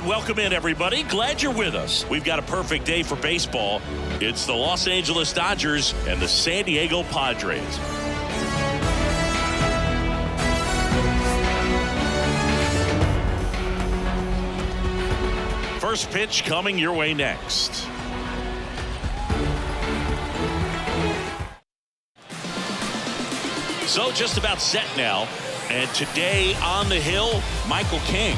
welcome in, everybody. Glad you're with us. We've got a perfect day for baseball. It's the Los Angeles Dodgers and the San Diego Padres. First pitch coming your way next. So just about set now. And today on the hill, Michael King.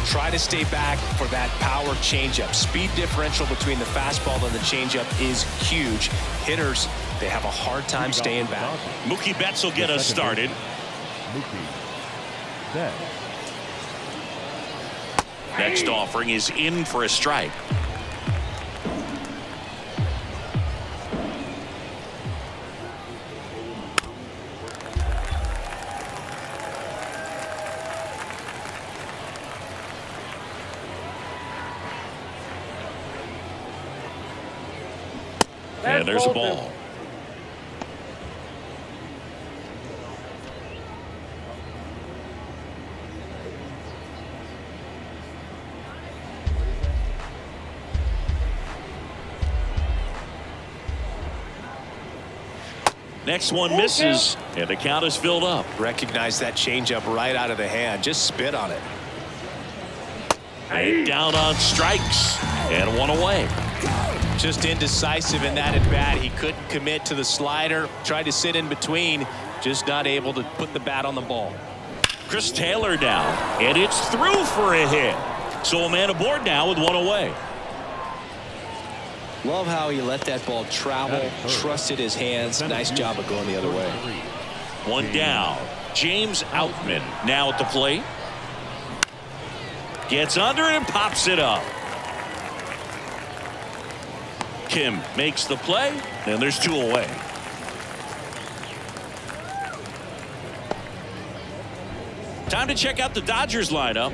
Try to stay back for that power changeup. Speed differential between the fastball and the changeup is huge. Hitters, they have a hard time staying back. Mookie Betts will get us started. Next offering is in for a strike. And there's a ball. Next one misses, and the count is filled up. Recognize that changeup right out of the hand. Just spit on it. And down on strikes, and one away. Just indecisive in that at bat. He couldn't commit to the slider. Tried to sit in between. Just not able to put the bat on the ball. Chris Taylor now, and it's through for a hit. So a man aboard now with one away. Love how he let that ball travel, trusted his hands. Nice job of going the other way. One down. James Outman now at the plate. Gets under and pops it up. Kim makes the play, and there's two away. Time to check out the Dodgers lineup.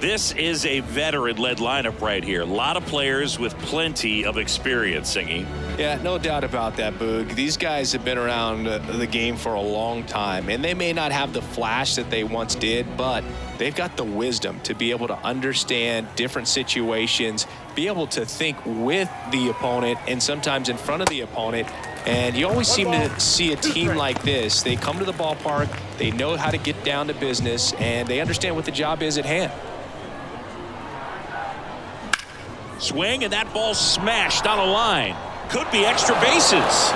This is a veteran-led lineup right here. A lot of players with plenty of experience, Singy. Yeah, no doubt about that, Boog. These guys have been around the game for a long time, and they may not have the flash that they once did, but they've got the wisdom to be able to understand different situations, be able to think with the opponent and sometimes in front of the opponent. And you always seem to see a team like this. They come to the ballpark, they know how to get down to business, and they understand what the job is at hand. Swing, and that ball smashed on a line. Could be extra bases.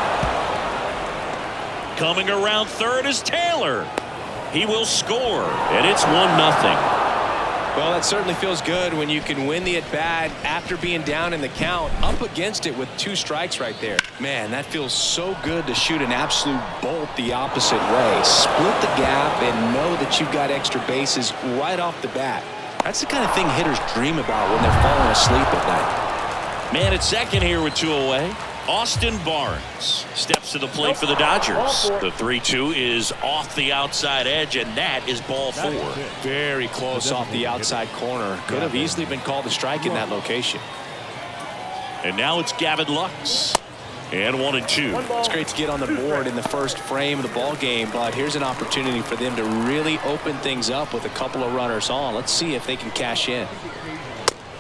Coming around third is Taylor. He will score, and it's 1-0. Well, that certainly feels good when you can win the at-bat after being down in the count, up against it with 2 strikes right there. Man, that feels so good to shoot an absolute bolt the opposite way. Split the gap and know that you've got extra bases right off the bat. That's the kind of thing hitters dream about when they're falling asleep at night. Man at second here with 2 away. Austin Barnes steps to the plate for the Dodgers. The 3-2 is off the outside edge, and that is ball 4. Very close off the outside corner. Could have easily been called a strike in that location. And now it's Gavin Lux. And 1-2. It's great to get on the board in the first frame of the ball game, but here's an opportunity for them to really open things up with a couple of runners on. Let's see if they can cash in.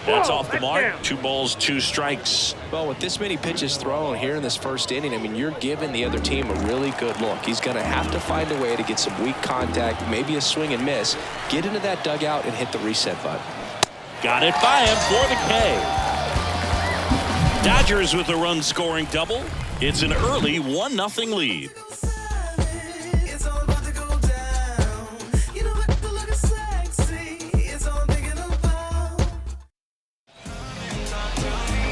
That's off the mark. 2 balls, 2 strikes. Well, with this many pitches thrown here in this first inning, I mean, you're giving the other team a really good look. He's going to have to find a way to get some weak contact, maybe a swing and miss, get into that dugout and hit the reset button. Got it by him for the K. Dodgers with a run-scoring double. It's an early 1-0 lead.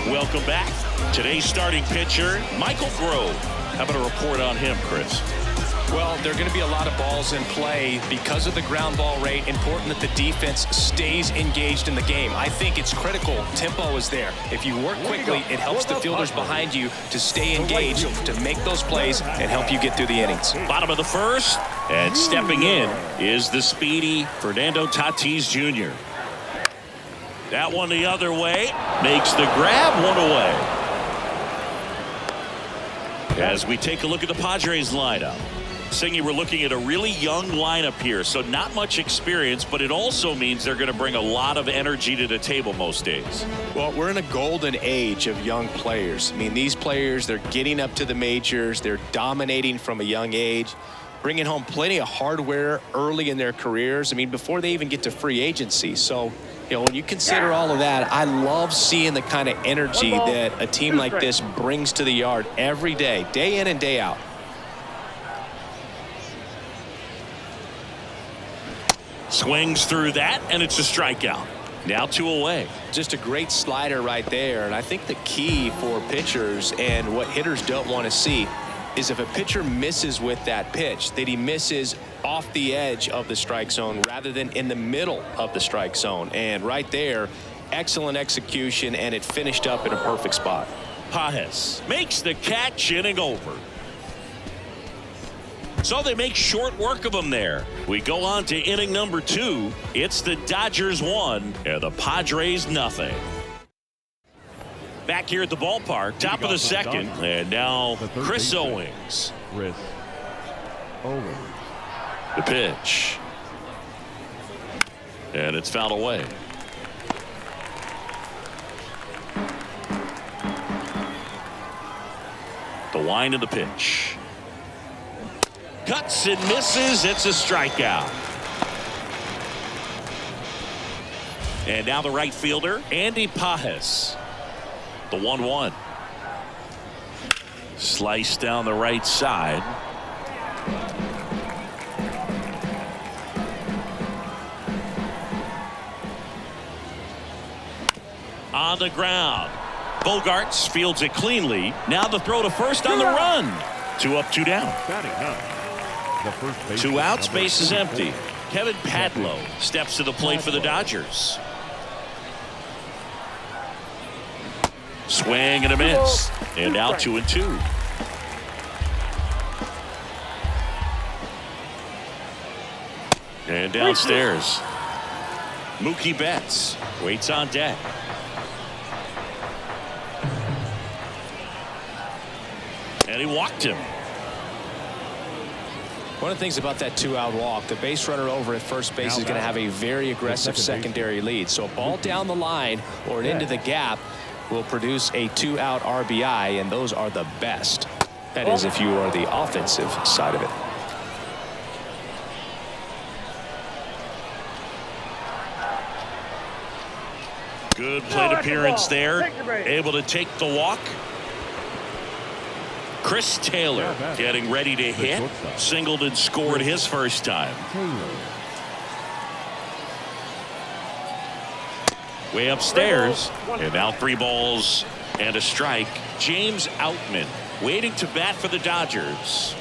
Welcome back. Today's starting pitcher, Michael Grove. How about a report on him, Chris? Well, there are going to be a lot of balls in play because of the ground ball rate. Important that the defense stays engaged in the game. I think it's critical. Tempo is there. If you work quickly, it helps the fielders behind you to stay engaged, to make those plays, and help you get through the innings. Bottom of the first, and stepping in is the speedy Fernando Tatis Jr. That one the other way. Makes the grab, 1 away. As we take a look at the Padres lineup. Singy, we're looking at a really young lineup here, so not much experience, but it also means they're going to bring a lot of energy to the table most days. Well, we're in a golden age of young players. I mean, these players, they're getting up to the majors. They're dominating from a young age, bringing home plenty of hardware early in their careers. I mean, before they even get to free agency. So, you know, when you consider all of that, I love seeing the kind of energy that a team like this brings to the yard every day in and day out. Swings through that, and it's a strikeout. Now 2 away. Just a great slider right there. And I think the key for pitchers and what hitters don't want to see is if a pitcher misses with that pitch, that he misses off the edge of the strike zone rather than in the middle of the strike zone. And right there, excellent execution, and it finished up in a perfect spot. Pages makes the catch, inning over. So they make short work of him there. We go on to inning number 2. It's the Dodgers 1 and the Padres nothing. Back here at the ballpark, top of the second, and now Chris Owings. The pitch. And it's fouled away. The wind of the pitch. Cuts and misses. It's a strikeout. And now the right fielder, Andy Pages. The 1-1. Slice down the right side. On the ground. Bogarts fields it cleanly. Now the throw to first on the run. 2 up, 2 down. 2 outs, base is empty. Kevin Padlow steps to the plate for the Dodgers. Swing and a miss. And now 2-2. And downstairs, Mookie Betts waits on deck. And he walked him. One of the things about that 2-out walk, the base runner over at first base is going to have a very aggressive secondary lead. So a ball down the line or an into the gap will produce a 2-out RBI, and those are the best. That is if you are the offensive side of it. Good plate appearance there. Able to take the walk. Chris Taylor getting ready to hit. Singled and scored his first time. Way upstairs. And now 3 balls and a strike. James Outman waiting to bat for the Dodgers.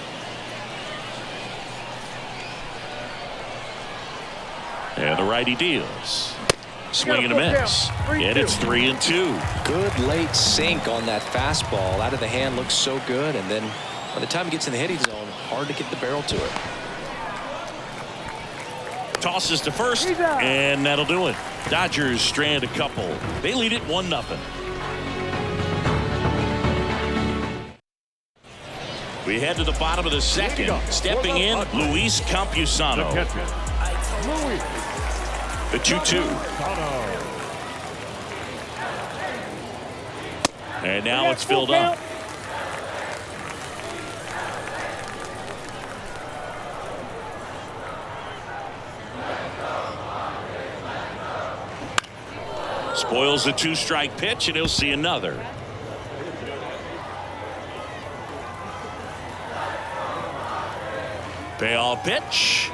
And the righty deals. Swing and a miss. And it's 3-2. Good late sink on that fastball. Out of the hand looks so good, and then by the time it gets in the hitting zone, hard to get the barrel to it. Tosses to first, and that'll do it. Dodgers strand a couple. They lead it 1-0. We head to the bottom of the second. Stepping in, Luis Campusano. The 2-2. And now it's filled up. Spoils the 2-strike pitch, and he'll see another. Payoff pitch.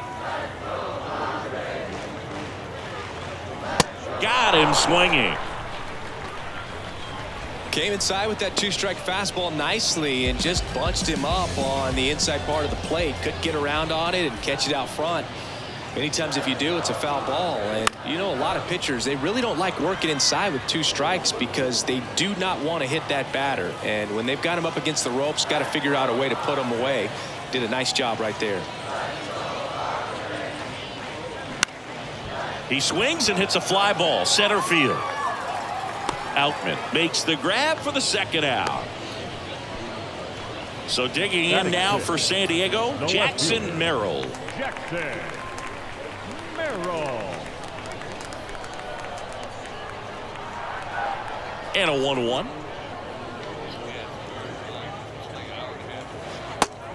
Got him swinging. Came inside with that 2-strike fastball nicely and just bunched him up on the inside part of the plate. Couldn't get around on it and catch it out front. Many times if you do, it's a foul ball. And you know, a lot of pitchers, they really don't like working inside with 2 strikes because they do not want to hit that batter. And when they've got him up against the ropes, got to figure out a way to put him away. Did a nice job right there. He swings and hits a fly ball center field. Outman makes the grab for the second out. So digging in now for San Diego, Jackson Merrill. Jackson Merrill. And a 1-1.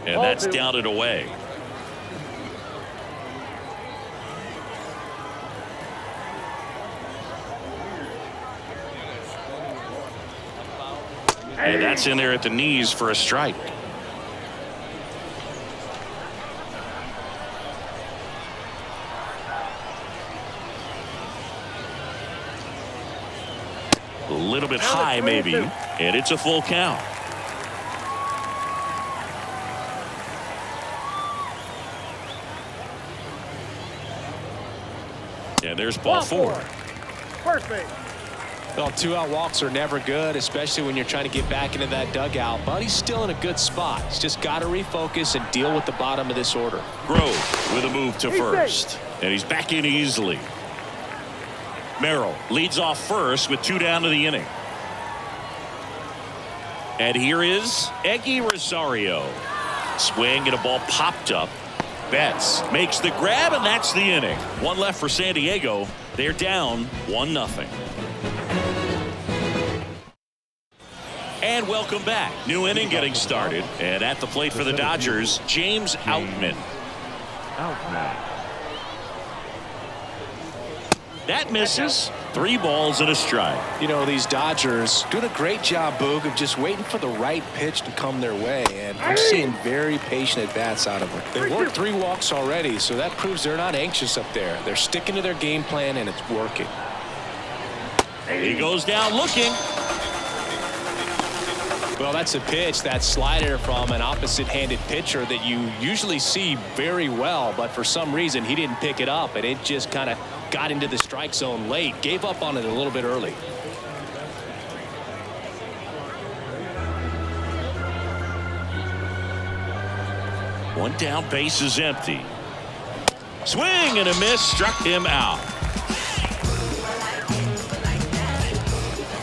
And that's down and away. And that's in there at the knees for a strike. A little bit high maybe, and it's a full count. And there's ball 4. First base. Well, 2-out walks are never good, especially when you're trying to get back into that dugout. But he's still in a good spot. He's just got to refocus and deal with the bottom of this order. Grove with a move to first, and he's back in easily. Merrill leads off first with 2 down to the inning. And here is Eggy Rosario. Swing and a ball popped up. Betts makes the grab, and that's the inning. 1 left for San Diego. They're down 1-0. And welcome back. New inning getting started. And at the plate for the Dodgers, James Outman. That misses. 3 balls and a strike. You know, these Dodgers doing a great job, Boog, of just waiting for the right pitch to come their way. And I'm seeing very patient at-bats out of them. They've worked 3 walks already, so that proves they're not anxious up there. They're sticking to their game plan, and it's working. He goes down looking. Well, that's a pitch, that slider from an opposite-handed pitcher that you usually see very well, but for some reason he didn't pick it up, and it just kind of got into the strike zone late. Gave up on it a little bit early. One down, base is empty. Swing and a miss, struck him out.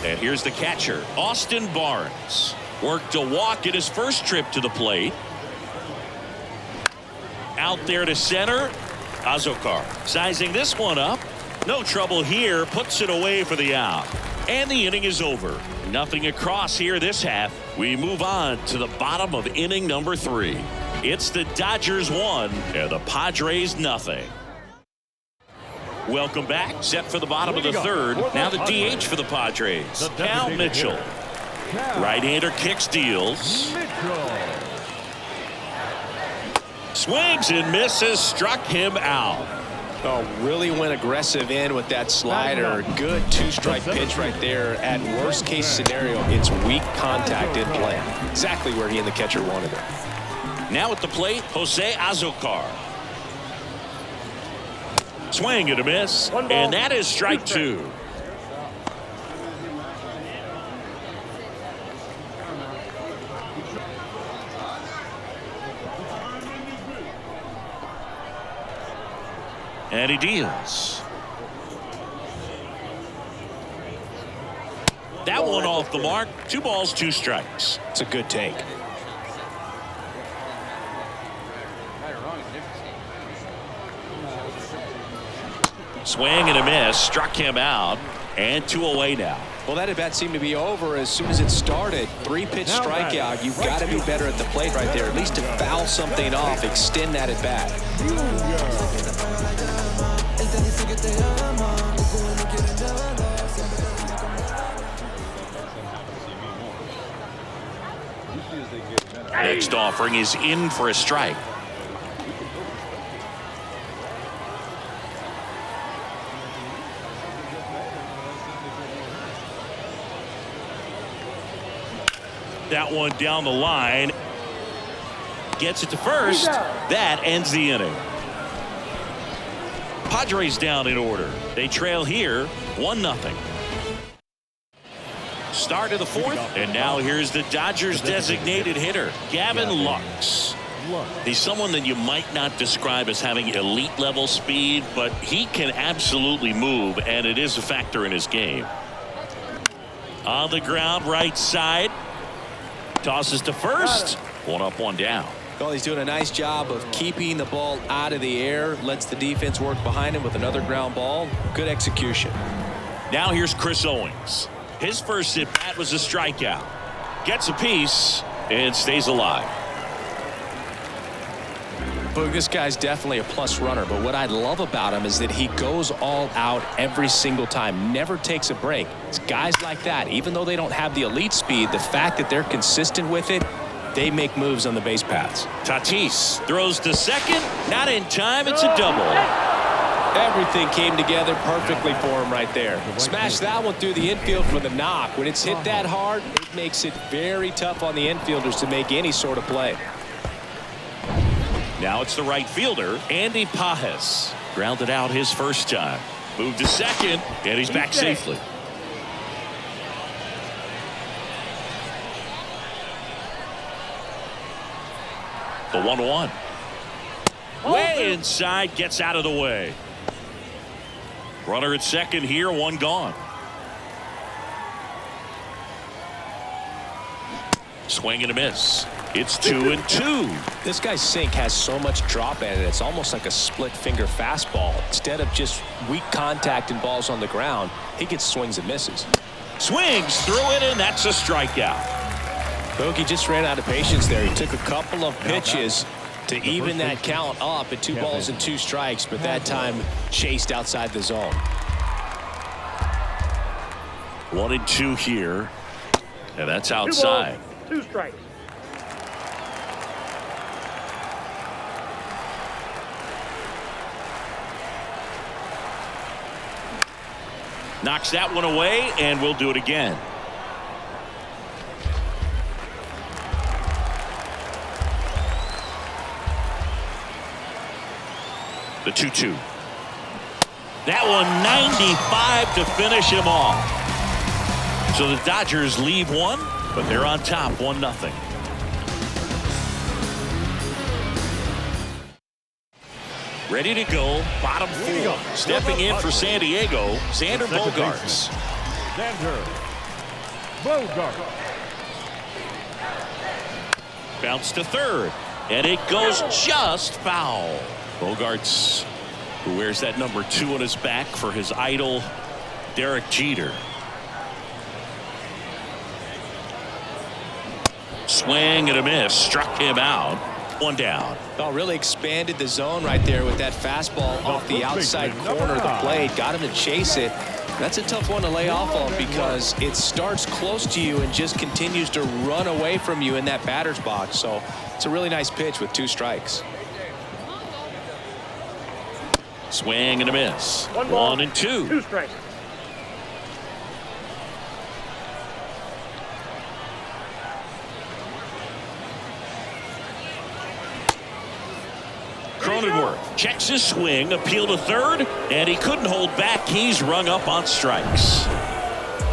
And here's the catcher, Austin Barnes. Worked a walk at his first trip to the plate. Out there to center, Azokar sizing this one up. No trouble here, puts it away for the out. And the inning is over. Nothing across here this half. We move on to the bottom of inning number 3. It's the Dodgers 1 and the Padres nothing. Welcome back. Set for the bottom of the 3rd. Now the DH for the Padres, Cal Mitchell. Right-hander kicks, deals. Swings and misses, struck him out. Oh, really went aggressive in with that slider. Good 2-strike pitch right there. At worst case scenario, it's weak contact in play. Exactly where he and the catcher wanted it. Now at the plate, Jose Azokar. Swing and a miss, and that is strike 2. And he deals. That one off the mark. 2 balls, 2 strikes. It's a good take. Swing and a miss, struck him out, and 2 away now. Well, that at-bat seemed to be over as soon as it started. 3-pitch strikeout. You've got to be better at the plate right there, at least to foul something off, extend that at-bat. Next offering is in for a strike. That one down the line. Gets it to first. That ends the inning. Padres down in order. They trail here 1-0. Start of the 4th, and now here's the Dodgers designated hitter, Gavin Lux. He's someone that you might not describe as having elite level speed, but he can absolutely move, and it is a factor in his game. On the ground, right side. Tosses to first. One up, one down. Well, he's doing a nice job of keeping the ball out of the air. Lets the defense work behind him with another ground ball. Good execution. Now here's Chris Owings. His first at bat was a strikeout. Gets a piece and stays alive. Boog, this guy's definitely a plus runner, but what I love about him is that he goes all out every single time, never takes a break. It's guys like that, even though they don't have the elite speed, the fact that they're consistent with it, they make moves on the base paths. Tatis throws to second. Not in time. It's a double. Everything came together perfectly for him right there. Smash that one through the infield for the knock. When it's hit that hard, it makes it very tough on the infielders to make any sort of play. Now it's the right fielder, Andy Pajes. Grounded out his first time. Moved to second, and he's back safely. The 1-1. Way inside, gets out of the way. Runner at second here, one gone. Swing and a miss. It's 2-2. This guy's sink has so much drop in it. It's almost like a split finger fastball. Instead of just weak contact and balls on the ground, he gets swings and misses. Swings through it, and that's a strikeout. Bogey just ran out of patience there. He took a couple of pitches to even that count up at 2 balls and 2 strikes, but that time chased outside the zone. 1-2 here, and that's outside. 2 balls, 2 strikes. Knocks that one away, and we'll do it again. The 2-2. That one 95 to finish him off. So the Dodgers leave one, but they're on top 1-0. Ready to go, bottom 4. Stepping in for San Diego, Xander Bogaerts. Xander Bogaerts. Bounce to third, and it goes just foul. Bogaerts, who wears that number 2 on his back for his idol, Derek Jeter. Swing and a miss, struck him out. 1 down. Oh, really expanded the zone right there with that fastball off the outside corner of the plate. Got him to chase it. That's a tough one to lay off of because it starts close to you and just continues to run away from you in that batter's box. So it's a really nice pitch with 2 strikes. Swing and a miss. 1 ball, 1-2. 2 strikes. Cronenworth checks his swing, appeal to third, and he couldn't hold back. He's rung up on strikes.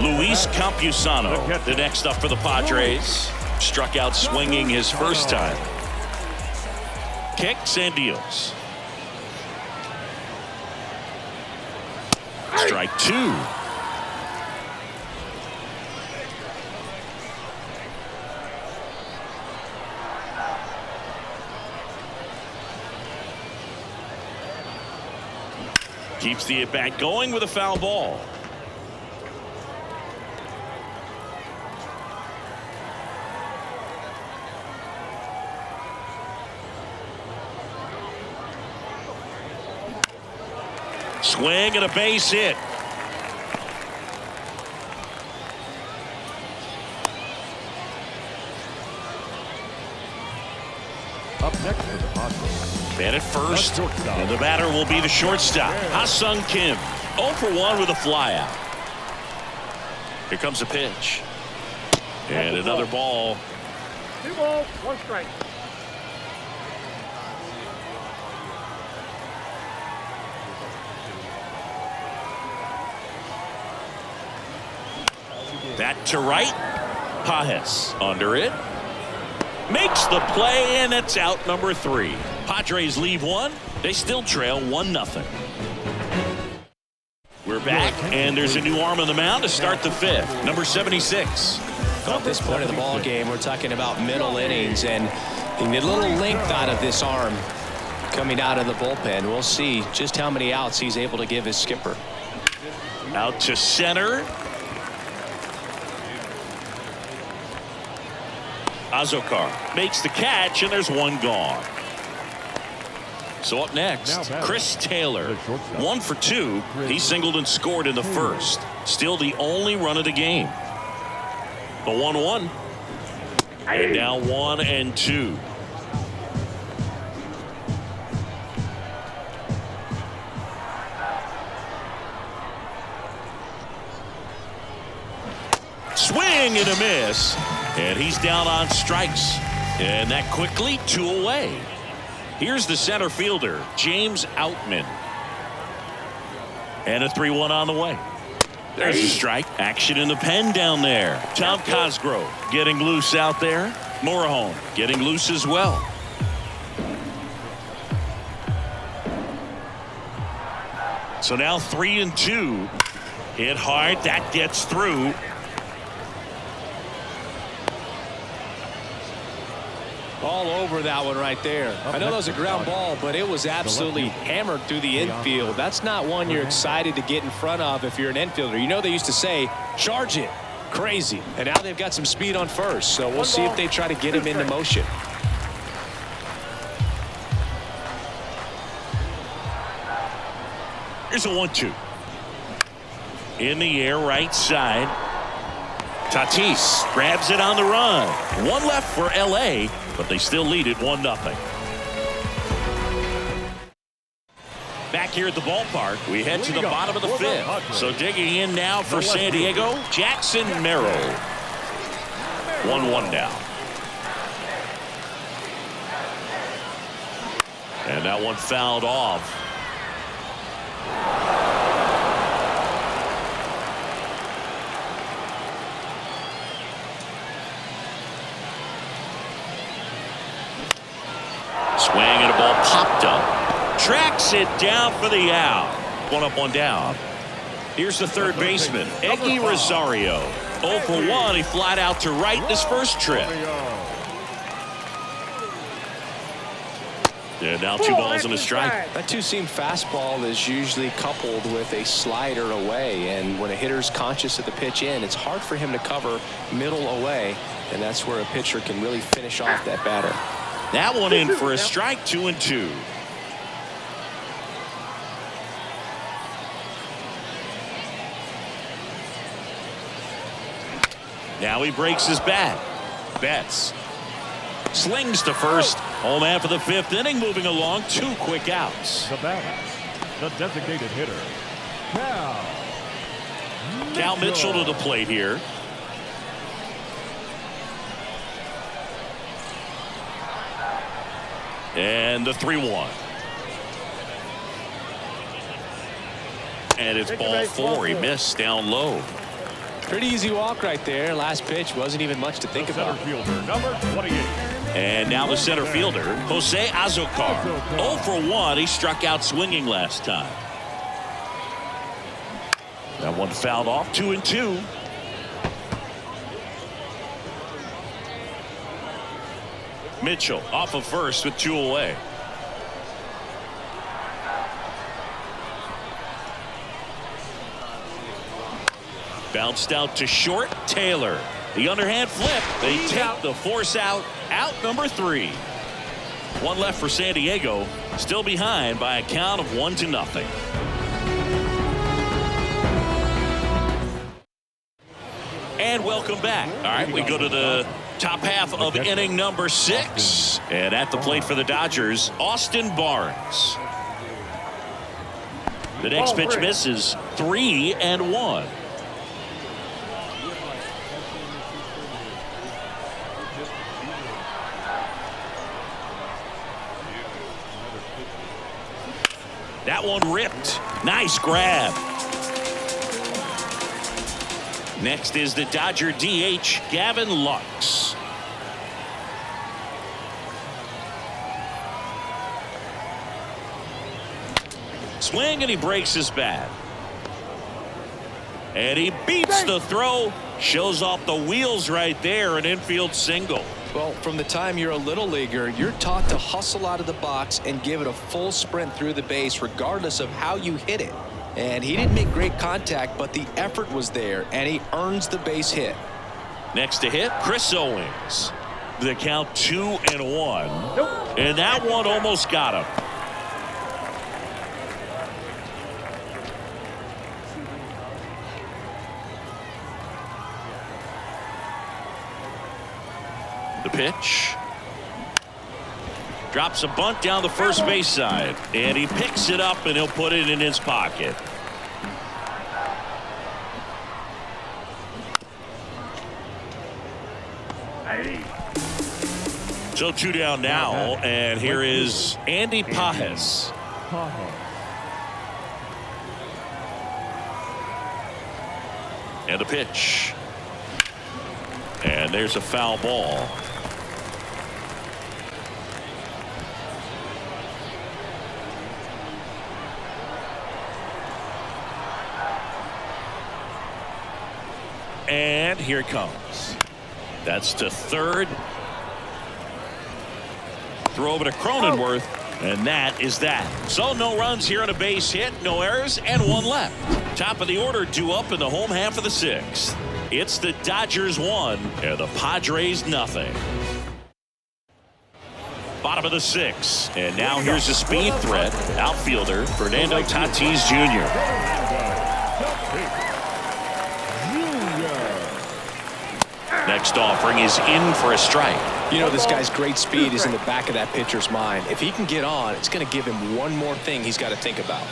Luis Campusano, the next up for the Padres, struck out swinging his first time. Kicks and deals. Strike 2. Keeps the at-bat going with a foul ball. Swing and a base hit. Up next for the Padres. Man at first, and the batter will be the shortstop, Ha-Sung Kim. 0 for 1 with a flyout. Here comes a pitch. And another ball. 2 balls, 1 strike. That to right. Pajes under it. Makes the play, and it's out number 3. Padres leave one. They still trail 1-0. We're back, and there's a new arm on the mound to start the 5th. Number 76. At this point of the ball game, we're talking about middle innings, and you need a little length out of this arm coming out of the bullpen. We'll see just how many outs he's able to give his skipper. Out to center. Azokar makes the catch, and there's one gone. So up next, Chris Taylor, 1 for 2. He singled and scored in the first. Still the only run of the game. The 1-1. And now 1-2. Swing and a miss. And he's down on strikes. And that quickly 2 away. Here's the center fielder, James Outman. And a 3-1 on the way. There's a strike. Action in the pen down there. Tom Cosgrove getting loose out there. Morejon getting loose as well. So now 3-2. Hit hard. That gets through. All over that one right there. I know that was a ground ball, but it was absolutely hammered through the infield. That's not one you're excited to get in front of if you're an infielder. You know they used to say, charge it. Crazy. And now they've got some speed on first, so we'll see if they try to get him into motion. Here's a 1-2. In the air, right side. Tatis grabs it on the run. One left for LA, but they still lead it 1-0. Back here at the ballpark, we head to the bottom of the 5th. So digging in now for San Diego, Jackson Merrill. 1-1 now. And that one fouled off. Swing and a ball popped up. Tracks it down for the out. 1 up, 1 down. Here's the third baseman, Eggy Rosario. 0 for 1. He flied out to right this first trip. And now 2 balls and a strike. That two-seam fastball is usually coupled with a slider away, and when a hitter's conscious of the pitch in, it's hard for him to cover middle away, and that's where a pitcher can really finish off that batter. That one in for a strike. 2-2. Now he breaks his bat. Betts slings to first. Home man for the 5th inning. Moving along. 2 quick outs. The batter, the designated hitter, Cal Mitchell to the plate here. And the 3-1. And it's ball 4. He missed down low. Pretty easy walk right there. Last pitch wasn't even much to think about. center fielder, number 28. And now the center fielder, Jose Azokar. 0 for 1. He struck out swinging last time. That one fouled off. 2-2. Mitchell off of first with 2 away. Bounced out to short. Taylor. The underhand flip. They take the force out. Out number 3. 1 left for San Diego. Still behind by a count of 1-0. And welcome back. All right, we go to the top half of inning number 6. And at the plate for the Dodgers, Austin Barnes. The next pitch misses. 3-1. That one ripped. Nice grab. Next is the Dodger DH, Gavin Lux. Swing and he breaks his bat. And he beats the throw Shows off the wheels right there, an infield single. Well, from the time you're a little leaguer, you're taught to hustle out of the box and give it a full sprint through the base regardless of how you hit it. And he didn't make great contact, but the effort was there, and he earns the base hit. Next to hit, Chris Owings. The count 2-1. And that one almost got him. The pitch. Drops a bunt down the first base side. And he picks it up and he'll put it in his pocket. So 2 down now, and here is Andy Pages. And the pitch. And there's a foul ball. And here it comes. That's to third. Throw over to Cronenworth, and that is that. So no runs here on a base hit, no errors, and one left. Top of the order due up in the home half of the 6th. It's the Dodgers 1 and the Padres nothing. Bottom of the 6th, and now here's a speed threat. Outfielder Fernando Tatis Jr. Next offering is in for a strike. You know, this guy's great speed is in the back of that pitcher's mind. If he can get on, it's going to give him one more thing he's got to think about.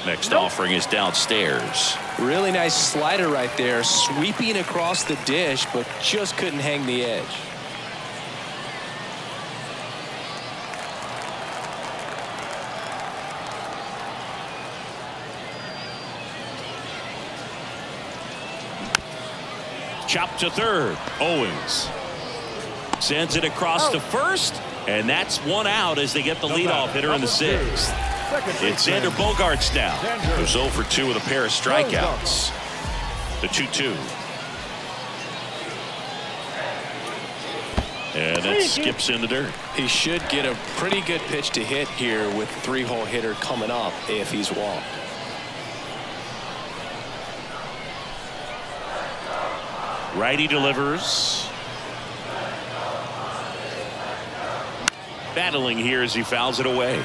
Next offering is downstairs. Really nice slider right there, sweeping across the dish, but just couldn't hang the edge. Chop to third. Owings sends it across to first, and that's one out as they get the leadoff hitter in the 6th. It's Xander Bogaerts now. Goes 0 for 2 with a pair of strikeouts. The 2-2. And that skips in the dirt. He should get a pretty good pitch to hit here with the 3-hole hitter coming up if he's walked. Righty delivers. Battling here as he fouls it away.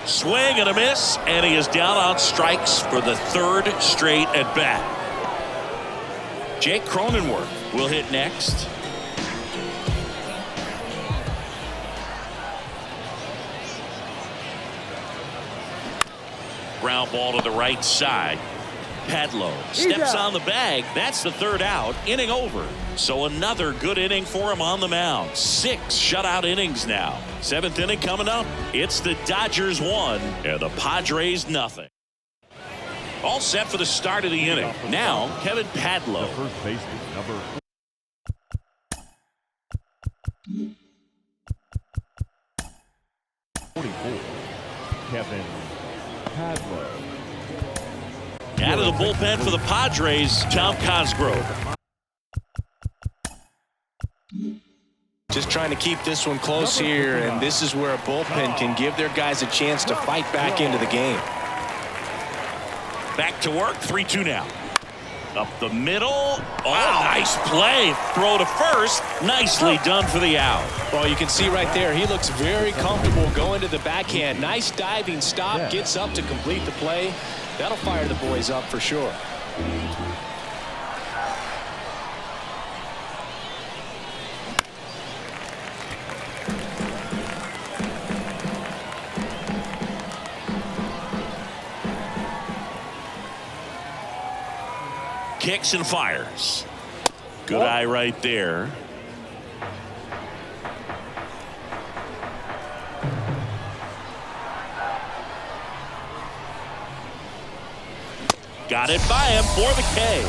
Swing and a miss, and he is down on strikes for the 3rd straight at bat. Jake Cronenworth will hit next. Ground ball to the right side. Padlo steps on the bag. That's the 3rd out. Inning over. So another good inning for him on the mound. 6 shutout innings now. 7th inning coming up. It's the Dodgers 1 and the Padres nothing. All set for the start of the inning. Now Kevin Padlo. The first baseman, number 44, Kevin Padlo. Out of the bullpen for the Padres, Tom Cosgrove. Just trying to keep this one close here, and this is where a bullpen can give their guys a chance to fight back into the game. Back to work, 3-2 now. Up the middle. Oh, nice play. Throw to first. Nicely done for the out. Well, you can see right there, he looks very comfortable going to the backhand. Nice diving stop, gets up to complete the play. That'll fire the boys up for sure. Kicks and fires. Good eye right there. Got it by him for the K.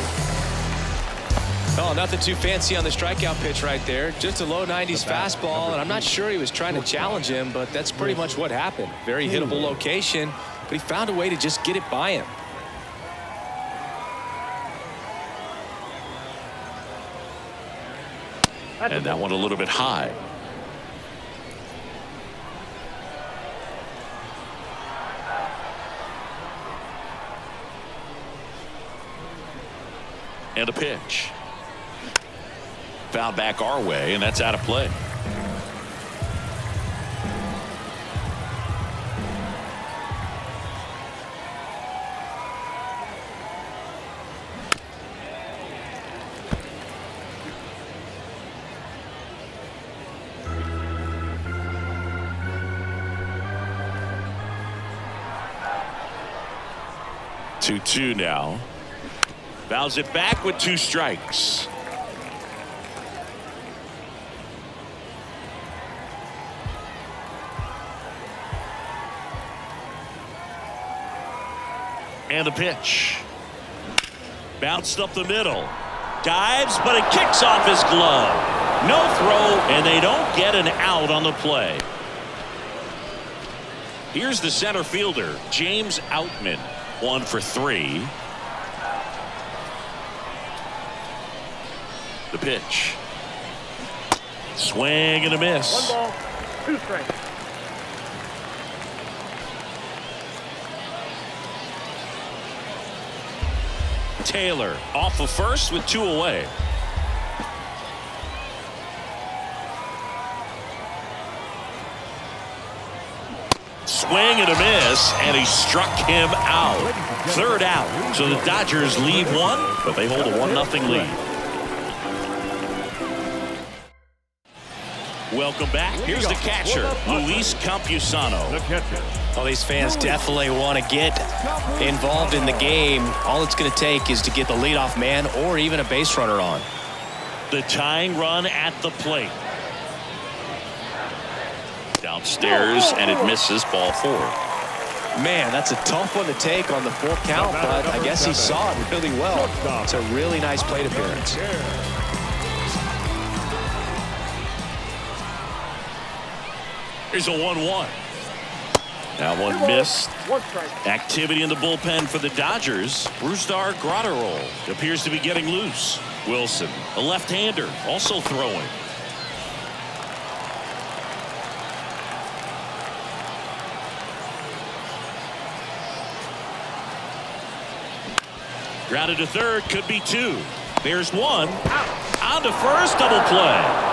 Oh, nothing too fancy on the strikeout pitch right there. Just a low 90s fastball, and I'm not sure he was trying to challenge him, but that's pretty much what happened. Very hittable location, but he found a way to just get it by him. And that one a little bit high. And a pitch. Foul back our way, and that's out of play. Two now. Fouls it back with 2 strikes. And a pitch. Bounced up the middle. Dives, but it kicks off his glove. No throw, and they don't get an out on the play. Here's the center fielder, James Outman. 1 for 3. The pitch. Swing and a miss. 1 ball, 2 strikes. Taylor off of first with 2 away. Swing and a miss, and he struck him out. 3rd out. So the Dodgers leave 1, but they hold a 1-0 lead. Welcome back. Here's the catcher, Luis Campusano. The catcher. Well, these fans definitely want to get involved in the game. All it's going to take is to get the leadoff man or even a base runner on. The tying run at the plate. Downstairs, and it misses, ball 4. Man, that's a tough one to take on the 4th count, but I guess he saw it really well. It's a really nice plate appearance. Here's a 1-1. That one missed. 1 strike. Activity in the bullpen for the Dodgers. Brusdar Graterol appears to be getting loose. Wilson, a left-hander, also throwing. Grounded to third, could be 2. There's 1. On to first, double play.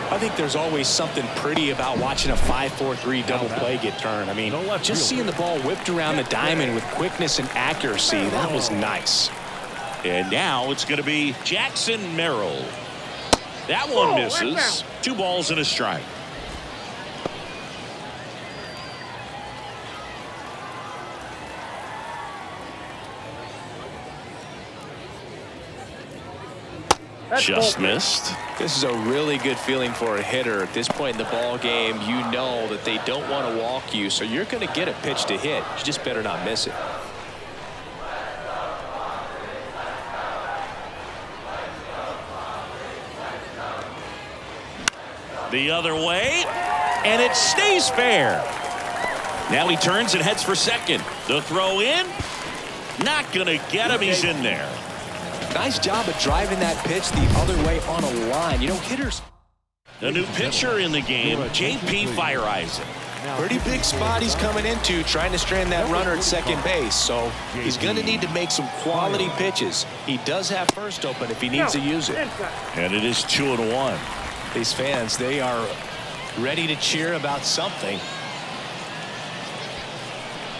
I think there's always something pretty about watching a 5-4-3 double play get turned. I mean, just seeing the ball whipped around the diamond with quickness and accuracy, that was nice. And now it's going to be Jackson Merrill. That one misses. 2 balls and a strike. Just missed. This is a really good feeling for a hitter at this point in the ball game. You know that they don't want to walk you, so you're going to get a pitch to hit. You just better not miss it. The other way, and it stays fair. Now he turns and heads for second. The throw in, not going to get him. He's in there. Nice job of driving that pitch the other way on a line. You know, hitters. A new pitcher in the game, J.P. Feyereisen. Pretty big spot he's coming into, trying to strand that runner at second base. So he's going to need to make some quality pitches. He does have first open if he needs to use it. And it is 2-1. These fans, they are ready to cheer about something.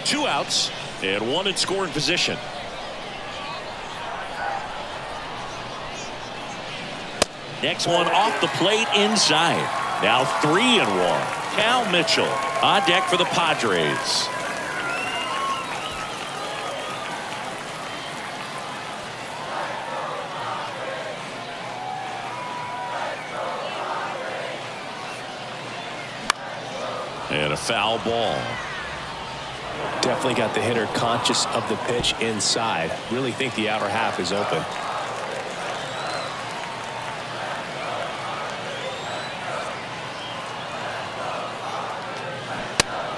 2 outs and 1 in scoring position. Next one off the plate inside. Now 3-1. Cal Mitchell on deck for the Padres. And a foul ball. Definitely got the hitter conscious of the pitch inside. Really think the outer half is open.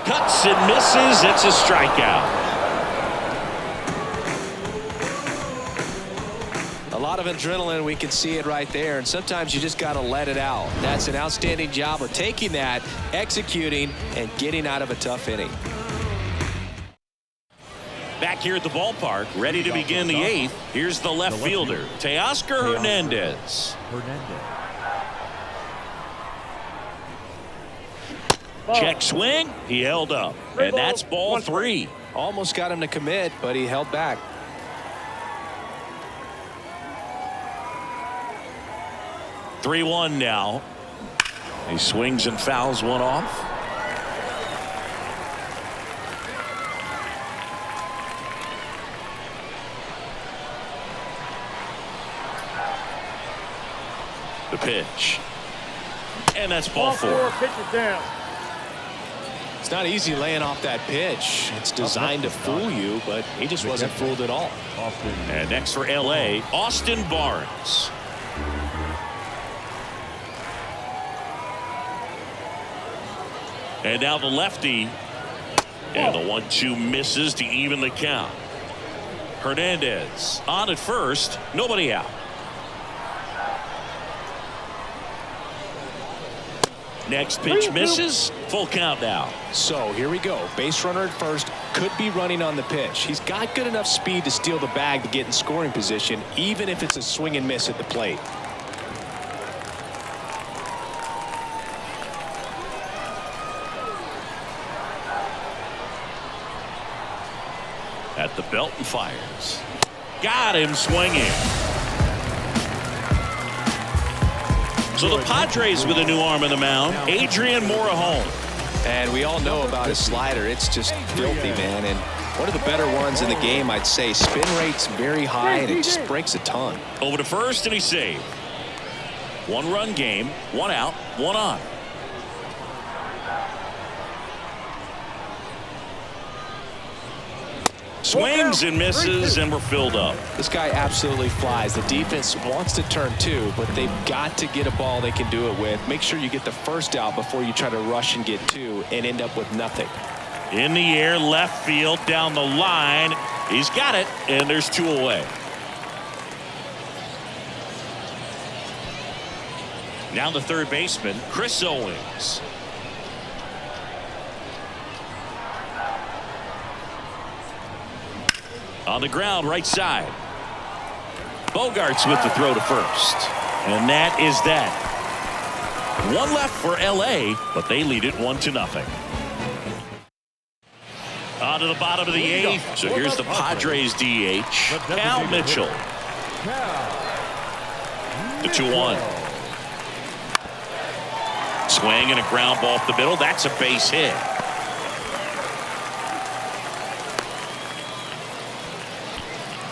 Cuts and misses. It's a strikeout. A lot of adrenaline, we can see it right there, and sometimes you just got to let it out. That's an outstanding job of taking that, executing, and getting out of a tough inning. Back here at the ballpark, ready to begin the 8th. Here's the left fielder, Teoscar Hernandez. Check swing. He held up, and that's ball 3. Almost got him to commit, but he held back. (3-1) now. He swings and fouls one off. The pitch. And that's ball 4. Pitch is down. It's not easy laying off that pitch. It's designed to fool you, but he just wasn't fooled at all. And next for LA, Austin Barnes. And now the lefty. And the 1-2 misses to even the count. Hernandez on at first. Nobody out. Next pitch misses. Full count now. So here we go. Base runner at first. Could be running on the pitch. He's got good enough speed to steal the bag to get in scoring position, even if it's a swing and miss at the plate. At the belt and fires. Got him swinging. So the Padres with a new arm in the mound, Adrian Morejon. And we all know about his slider. It's just filthy, man. And one of the better ones in the game, I'd say. Spin rate's very high, and it just breaks a ton. Over to first, and he saved. 1-run game, 1 out, 1 on. Swings and misses, and we're filled up. This guy absolutely flies. The defense wants to turn 2, but they've got to get a ball they can do it with. Make sure you get the first out before you try to rush and get 2 and end up with nothing. In the air, left field, down the line. He's got it, and there's 2 away. Now the third baseman, Chris Owings. On the ground, right side. Bogarts with the throw to first. And that is that. 1 left for LA, but they lead it 1-0. On to the bottom of the 8th. So here's the Padres DH, Cal Mitchell. The 2-1. Swing and a ground ball up the middle. That's a base hit.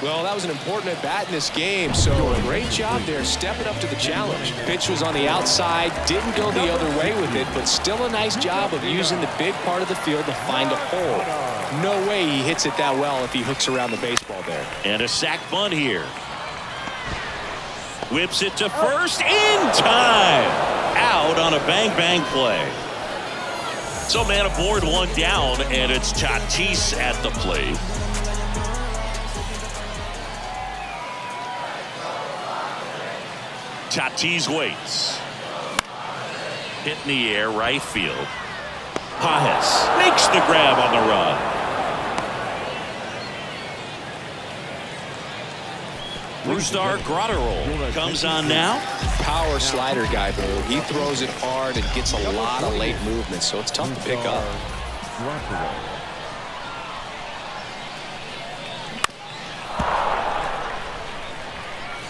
Well, that was an important at bat in this game, so great job there stepping up to the challenge. Pitch was on the outside, didn't go the other way with it, but still a nice job of using the big part of the field to find a hole. No way he hits it that well if he hooks around the baseball there. And a sac bunt here. Whips it to first in time. Out on a bang play. So man aboard, 1 down, and it's Tatis at the plate. Tatis waits. Hit in the air, right field. Pajes makes the grab on the run. Brusdar Graterol comes on now. Power slider guy, bro. He throws it hard and gets a lot of late movement, so it's tough to pick up.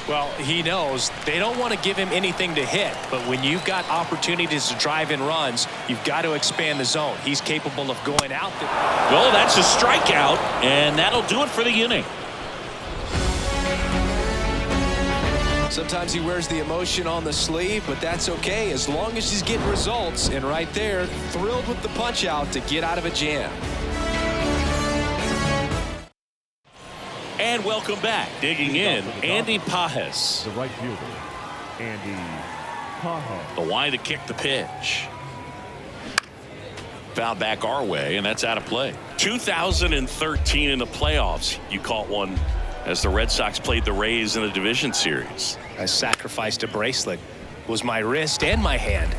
Well, he knows they don't want to give him anything to hit, but when you've got opportunities to drive in runs, you've got to expand the zone. He's capable of going out there. Well, that's a strikeout, and that'll do it for the inning. Sometimes he wears the emotion on the sleeve, but that's okay as long as he's getting results. And right there, thrilled with the punch out to get out of a jam. And welcome back. Digging in, Andy Pajes. The right fielder, Andy Pajes. The wide to kick the pitch. Foul back our way, and that's out of play. 2013 in the playoffs, you caught one as the Red Sox played the Rays in the division series. I sacrificed a bracelet. It was my wrist and my hand.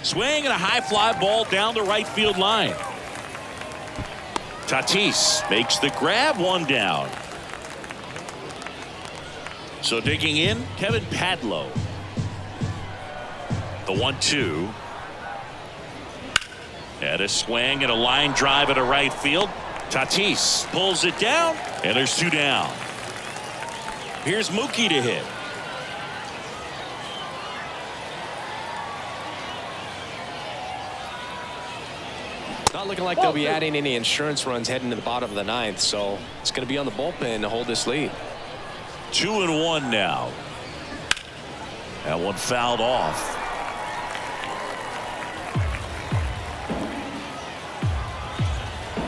Swing and a high fly ball down the right field line. Tatis makes the grab, one down. So digging in, Kevin Padlo. The 1-2. And a swing and a line drive at a right field. Tatis pulls it down, and there's 2 down. Here's Mookie to hit. Not looking like they'll be adding any insurance runs heading to the bottom of the 9th, so it's going to be on the bullpen to hold this lead. 2-1 now. That one fouled off.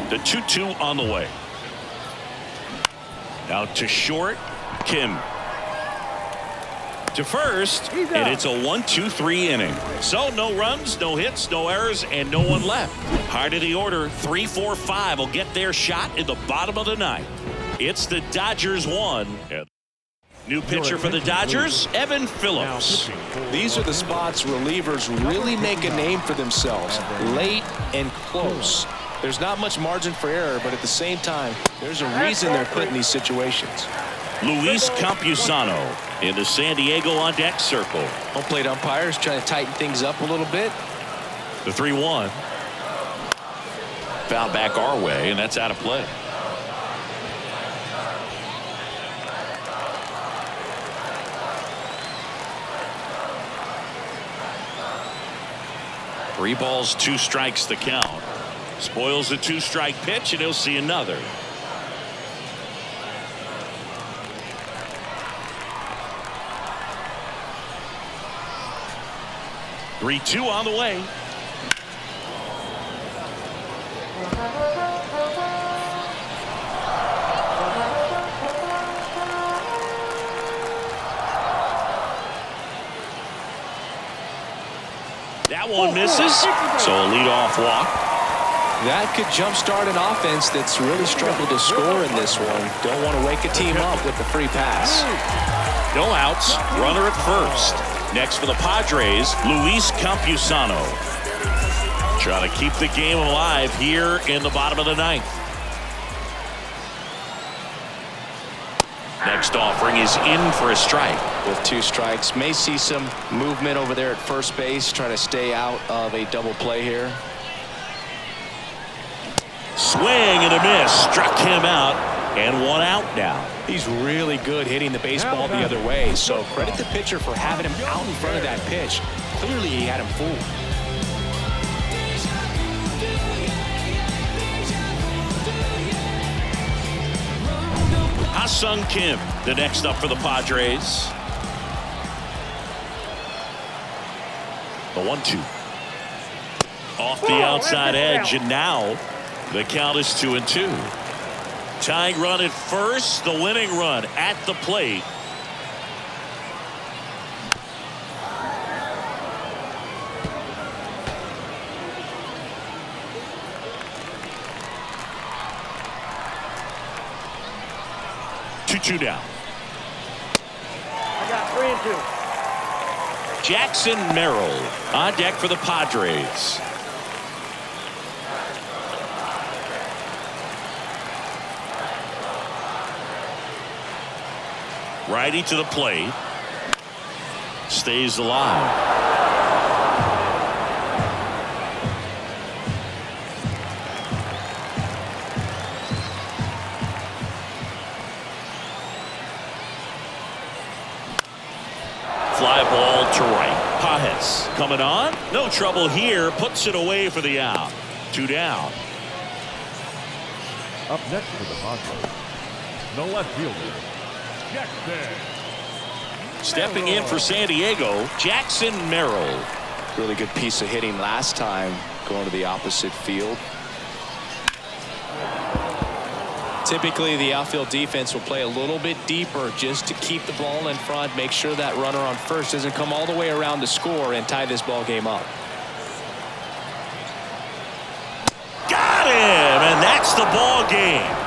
The 2-2 on the way. Out to short. Kim. To first, and it's a 1-2-3 inning. So no runs, no hits, no errors, and no one left. Heart of the order, 3, 4, 5 will get their shot in the bottom of the 9th. It's the Dodgers 1. New pitcher for the Dodgers, Evan Phillips. These are the spots relievers really make a name for themselves, late and close. There's not much margin for error, but at the same time, there's a reason they're put in these situations. Luis Campusano in the San Diego on deck circle. Home plate umpires trying to tighten things up a little bit. The 3-1. Foul back our way, and that's out of play. Three balls, 2 strikes the count. Spoils the 2-strike pitch, and he'll see another. Three-2 on the way. That one misses, so a leadoff walk. That could jumpstart an offense that's really struggled to score in this one. Don't want to wake a team up with the free pass. No outs, runner at first. Next for the Padres, Luis Campusano. Trying to keep the game alive here in the bottom of the 9th. Next offering is in for a strike. With 2 strikes, may see some movement over there at first base, trying to stay out of a double play here. Swing and a miss, struck him out, and 1 out now. He's really good hitting the baseball the other way, so credit the pitcher for having him out in front of that pitch. Clearly he had him fooled. Ha-Sung Kim, the next up for the Padres. The 1-2. Off the outside edge, and now the count is 2-2. Tying run at first, the winning run at the plate. Two down. I got 3 and 2. Jackson Merrill on deck for the Padres. Righty to the plate. Stays alive. Fly ball to right. Pajes coming on. No trouble here. Puts it away for the out. 2 down. Up next for the Padres, the left fielder, Jackson. Stepping in for San Diego, Jackson Merrill. Really good piece of hitting last time, going to the opposite field. Typically, the outfield defense will play a little bit deeper just to keep the ball in front, make sure that runner on first doesn't come all the way around to score and tie this ball game up. Got him, and that's the ball game.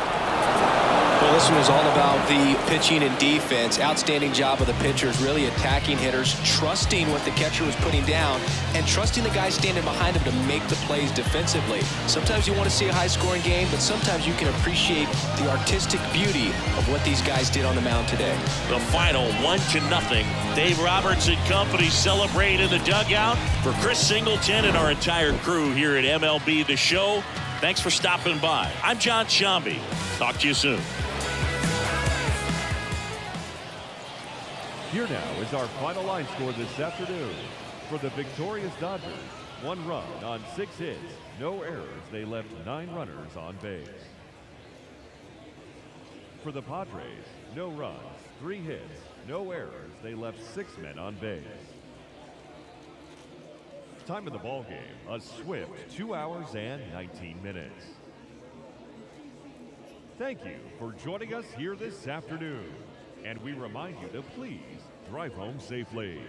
Well, this one is all about the pitching and defense. Outstanding job of the pitchers, really attacking hitters, trusting what the catcher was putting down, and trusting the guy standing behind him to make the plays defensively. Sometimes you want to see a high-scoring game, but sometimes you can appreciate the artistic beauty of what these guys did on the mound today. The final 1-0. Dave Roberts and company celebrate in the dugout. For Chris Singleton and our entire crew here at MLB The Show, thanks for stopping by. I'm John Shambi. Talk to you soon. Here now is our final line score this afternoon. For the victorious Dodgers, 1 run on 6 hits, no errors. They left 9 runners on base. For the Padres, no runs, 3 hits, no errors. They left 6 men on base. Time of the ball game, a swift 2 hours and 19 minutes. Thank you for joining us here this afternoon. And we remind you to please drive home safely.